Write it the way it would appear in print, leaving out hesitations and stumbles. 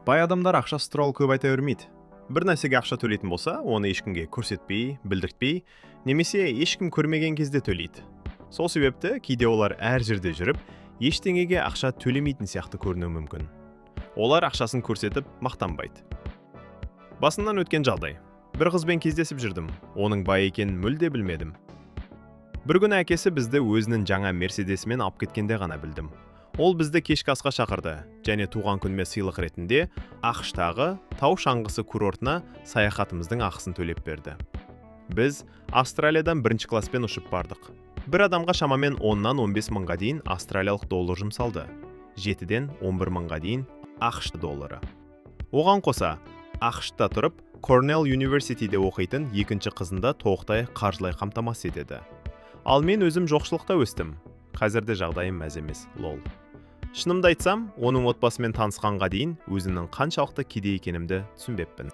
Бай адамдар ақшасы туралы көп айта бермейді. Бір нәрсеге ақша төлейтін болса, оны ешкімге көрсетпей, білдіртпей, немесе ешкім көрмеген кезде төлейді. Сол себепті кейде олар әр жерде жүріп, ештеңеге ақша төлемейтін сияқты көрінуі мүмкін. Олар ақшасын көрсетіп мақтанбайды. Басынан өткен жағдай. Бір қызбен кездесіп жүрдім. Оның бай екенін мүлде білмедім. Бір күні әкесі бізді өзінің жаңа мерседесімен алып кеткенде ғана білдім. Ол бізді кешкі асқа шақырды және туған күніме сыйлық ретінде ақш-тағы тау шаңғысы курортына саяхатымыздың ақысын төлеп берді. Біз Австралиядан бірінші класспен ұшып бардық. Бір адамға шамамен 10-нан 15 мыңға дейін австралиялық доллар жұмсалды. 7-ден 11 мыңға дейін ақш доллары. Оған қоса, ақш-та тұрып, Корнелл университетінде оқитын екінші қызында толықтай қаржылай қамтамасыз етеді. Ал мен өзім жоқшылықта өстім. Қазірде жағдайым мәз емес, лол. Шынымды айтсам, оның отбасымен танысқанға дейін өзімнің қаншалықты кедей екенімді түсінбеппін.